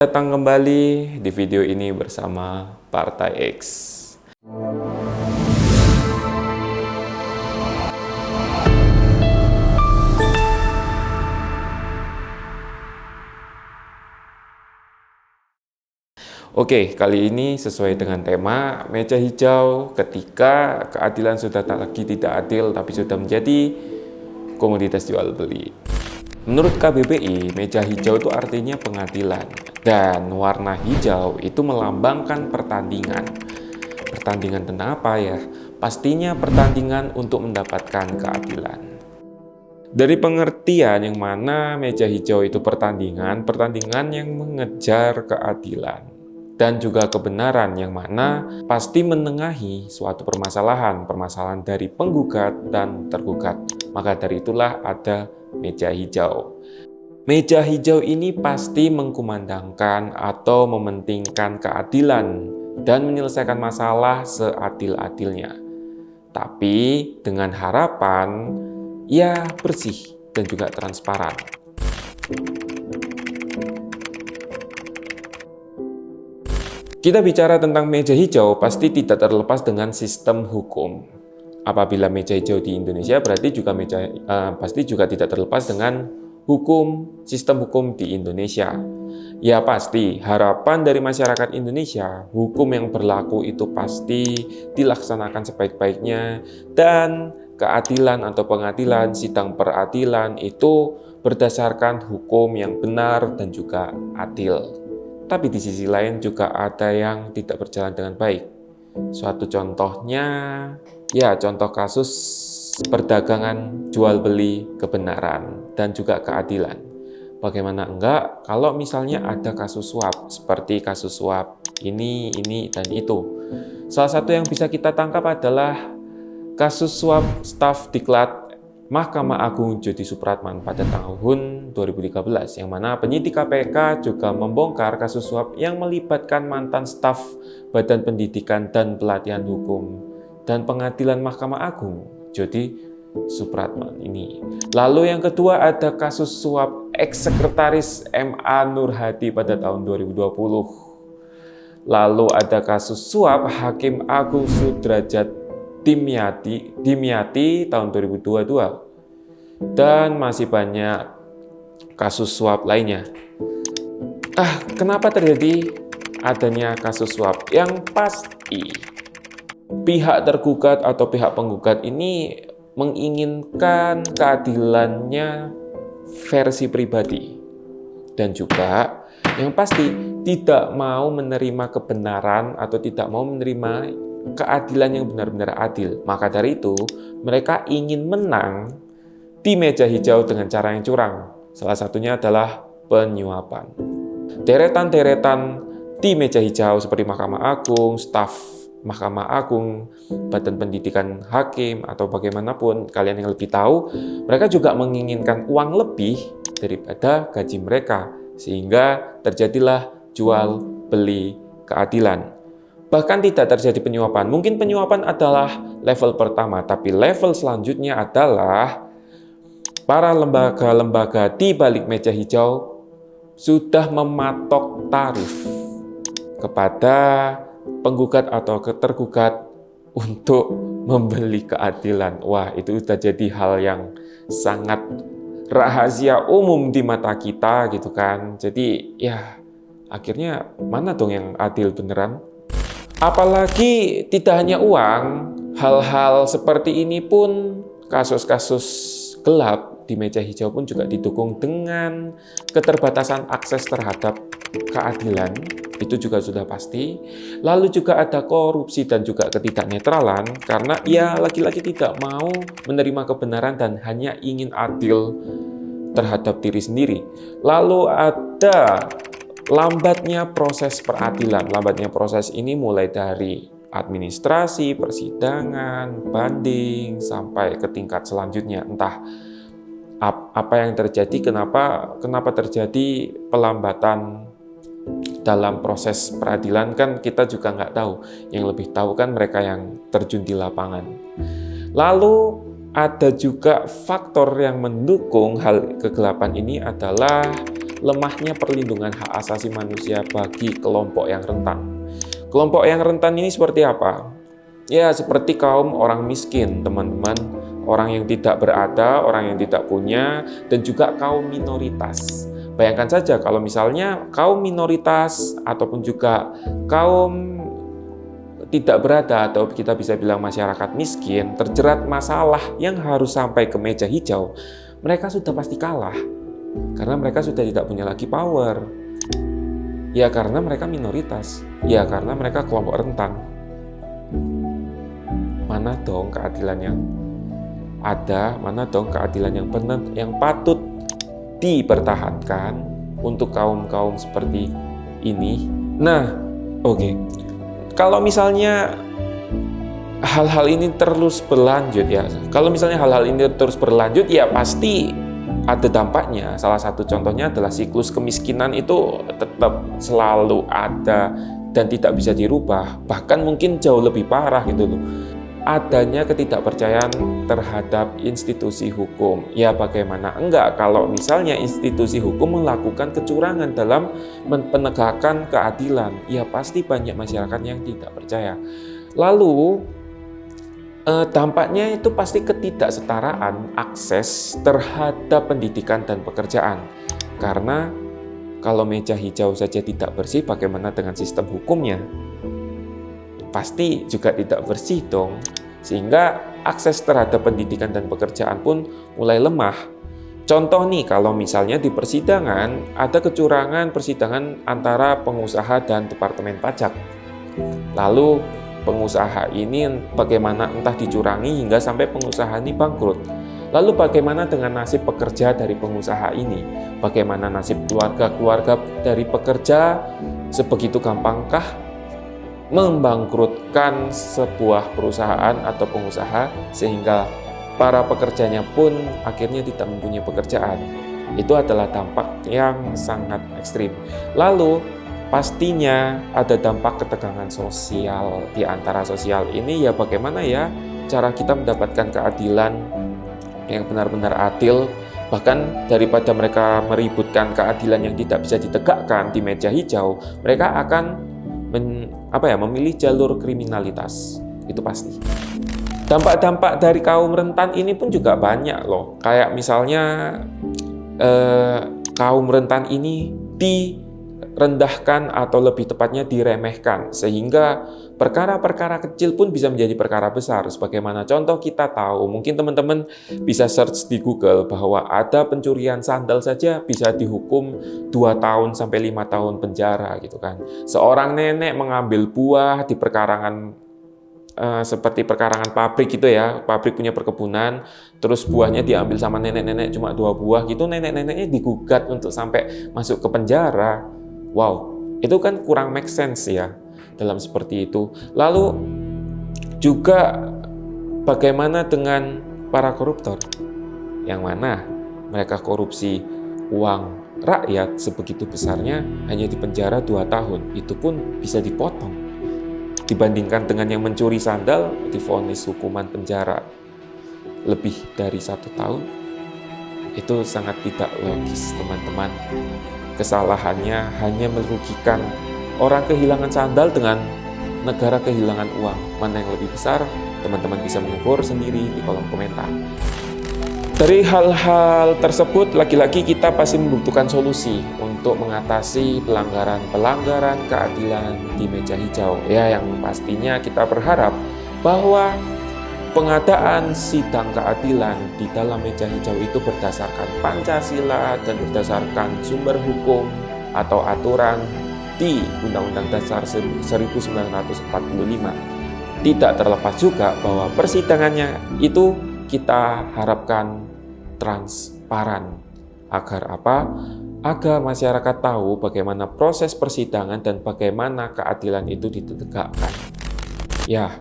Datang kembali di video ini bersama Partai X. Oke, kali ini sesuai dengan tema meja hijau ketika keadilan sudah tak lagi tidak adil tapi sudah menjadi komoditas jual beli. Menurut KBBI, meja hijau itu artinya pengadilan dan warna hijau itu melambangkan pertandingan. Pertandingan tentang apa ya? Pastinya pertandingan untuk mendapatkan keadilan. Dari pengertian yang mana meja hijau itu pertandingan yang mengejar keadilan dan juga kebenaran yang mana pasti menengahi suatu permasalahan dari penggugat dan tergugat. Maka dari itulah ada meja hijau. Meja hijau ini pasti mengkumandangkan atau mementingkan keadilan dan menyelesaikan masalah seadil-adilnya. Tapi dengan harapan ya bersih dan juga transparan. Kita bicara tentang meja hijau pasti tidak terlepas dengan sistem hukum. Apabila meja hijau di Indonesia berarti juga pasti juga tidak terlepas dengan sistem hukum di Indonesia. Ya pasti harapan dari masyarakat Indonesia hukum yang berlaku itu pasti dilaksanakan sebaik-baiknya dan keadilan atau pengadilan, sidang peradilan itu berdasarkan hukum yang benar dan juga adil. Tapi di sisi lain juga ada yang tidak berjalan dengan baik. Suatu contohnya, ya contoh kasus perdagangan jual beli kebenaran dan juga keadilan. Bagaimana enggak kalau misalnya ada kasus suap, seperti kasus suap ini, dan itu. Salah satu yang bisa kita tangkap adalah kasus suap staf diklat Mahkamah Agung Jody Supratman pada tahun 2013, yang mana penyidik KPK juga membongkar kasus suap yang melibatkan mantan staf Badan Pendidikan dan Pelatihan Hukum dan Pengadilan Mahkamah Agung Jody Supratman ini. Lalu yang kedua ada kasus suap ex-sekretaris MA Nurhadi pada tahun 2020. Lalu ada kasus suap Hakim Agung Sudrajat Dimyati tahun 2022 dan masih banyak kasus suap lainnya. Kenapa terjadi adanya kasus suap? Yang pasti pihak tergugat atau pihak penggugat ini menginginkan keadilannya versi pribadi dan juga yang pasti tidak mau menerima kebenaran atau tidak mau menerima keadilan yang benar-benar adil. Maka dari itu, mereka ingin menang di meja hijau dengan cara yang curang. Salah satunya adalah penyuapan. Deretan-deretan di meja hijau seperti Mahkamah Agung, staf Mahkamah Agung, Badan Pendidikan Hakim, atau bagaimanapun kalian yang lebih tahu, mereka juga menginginkan uang lebih daripada gaji mereka, sehingga terjadilah jual beli keadilan. Bahkan tidak terjadi penyuapan. Mungkin penyuapan adalah level pertama, tapi level selanjutnya adalah para lembaga-lembaga di balik meja hijau sudah mematok tarif kepada penggugat atau tergugat untuk membeli keadilan. Wah, itu sudah jadi hal yang sangat rahasia umum di mata kita gitu kan. Jadi ya akhirnya mana dong yang adil beneran? Apalagi tidak hanya uang, hal-hal seperti ini pun kasus-kasus gelap di meja hijau pun juga didukung dengan keterbatasan akses terhadap keadilan, itu juga sudah pasti. Lalu juga ada korupsi dan juga ketidaknetralan karena ia lagi-lagi tidak mau menerima kebenaran dan hanya ingin adil terhadap diri sendiri. Lalu ada lambatnya proses peradilan. Lambatnya proses ini mulai dari administrasi, persidangan, banding, sampai ke tingkat selanjutnya. Entah apa yang terjadi, kenapa terjadi pelambatan dalam proses peradilan, kan kita juga nggak tahu. Yang lebih tahu kan mereka yang terjun di lapangan. Lalu ada juga faktor yang mendukung hal kegelapan ini adalah lemahnya perlindungan hak asasi manusia bagi kelompok yang rentan. Kelompok yang rentan ini seperti apa? Ya, seperti kaum orang miskin, teman-teman, orang yang tidak berada, orang yang tidak punya, dan juga kaum minoritas. Bayangkan saja kalau misalnya kaum minoritas ataupun juga kaum tidak berada atau kita bisa bilang masyarakat miskin terjerat masalah yang harus sampai ke meja hijau, mereka sudah pasti kalah karena mereka sudah tidak punya lagi power. Ya karena mereka minoritas, ya karena mereka kelompok rentan. Mana dong keadilan yang ada, mana dong keadilan yang benar, yang patut dipertahankan untuk kaum-kaum seperti ini. Nah, oke. Kalau misalnya hal-hal ini terus berlanjut ya, ya pasti ada dampaknya. Salah satu contohnya adalah siklus kemiskinan itu tetap selalu ada dan tidak bisa dirubah. Bahkan mungkin jauh lebih parah gitu loh. Adanya ketidakpercayaan terhadap institusi hukum. Ya bagaimana enggak kalau misalnya institusi hukum melakukan kecurangan dalam penegakan keadilan. Ya pasti banyak masyarakat yang tidak percaya. Lalu dampaknya itu pasti ketidaksetaraan akses terhadap pendidikan dan pekerjaan. Karena kalau meja hijau saja tidak bersih, bagaimana dengan sistem hukumnya? Pasti juga tidak bersih dong. Sehingga akses terhadap pendidikan dan pekerjaan pun mulai lemah. Contoh nih, kalau misalnya di persidangan ada kecurangan persidangan antara pengusaha dan Departemen Pajak. Lalu pengusaha ini bagaimana entah dicurangi hingga sampai pengusaha ini bangkrut. Lalu bagaimana dengan nasib pekerja dari pengusaha ini? Bagaimana nasib keluarga-keluarga dari pekerja? Sebegitu gampangkah membangkrutkan sebuah perusahaan atau pengusaha sehingga para pekerjanya pun akhirnya tidak mempunyai pekerjaan? Itu adalah dampak yang sangat ekstrim. Lalu pastinya ada dampak ketegangan sosial. Di antara sosial ini ya bagaimana ya cara kita mendapatkan keadilan yang benar-benar adil. Bahkan daripada mereka meributkan keadilan yang tidak bisa ditegakkan di meja hijau, mereka akan memilih jalur kriminalitas. Itu pasti. Dampak-dampak dari kaum rentan ini pun juga banyak loh. Kayak misalnya kaum rentan ini direndahkan atau lebih tepatnya diremehkan, sehingga perkara-perkara kecil pun bisa menjadi perkara besar. Sebagaimana contoh kita tahu, mungkin teman-teman bisa search di Google bahwa ada pencurian sandal saja bisa dihukum 2 tahun sampai 5 tahun penjara gitu kan. Seorang nenek mengambil buah di perkarangan seperti perkarangan pabrik gitu ya, pabrik punya perkebunan, terus buahnya diambil sama nenek-nenek cuma 2 buah gitu, nenek-neneknya digugat untuk sampai masuk ke penjara. Wow, itu kan kurang make sense ya dalam seperti itu. Lalu juga bagaimana dengan para koruptor? Yang mana mereka korupsi uang rakyat sebegitu besarnya hanya dipenjara 2 tahun, itu pun bisa dipotong. Dibandingkan dengan yang mencuri sandal, divonis hukuman penjara lebih dari 1 tahun. Itu sangat tidak logis, teman-teman. Kesalahannya hanya merugikan orang kehilangan sandal dengan negara kehilangan uang. Mana yang lebih besar? Teman-teman bisa mengukur sendiri di kolom komentar. Dari hal-hal tersebut, lagi-lagi kita pasti membutuhkan solusi untuk mengatasi pelanggaran keadilan di meja hijau. Ya, yang pastinya kita berharap bahwa pengadaan sidang keadilan di dalam meja hijau itu berdasarkan Pancasila dan berdasarkan sumber hukum atau aturan di Undang-Undang Dasar 1945. Tidak terlepas juga bahwa persidangannya itu kita harapkan transparan. Agar apa? Agar masyarakat tahu bagaimana proses persidangan dan bagaimana keadilan itu ditegakkan. Ya,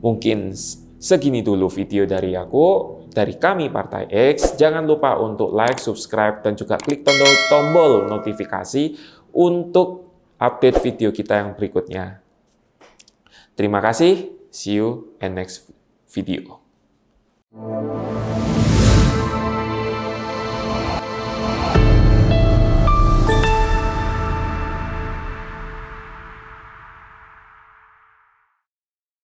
mungkin segini dulu video dari aku, dari kami Partai X. Jangan lupa untuk like, subscribe, dan juga klik tombol notifikasi untuk update video kita yang berikutnya. Terima kasih, see you in next video.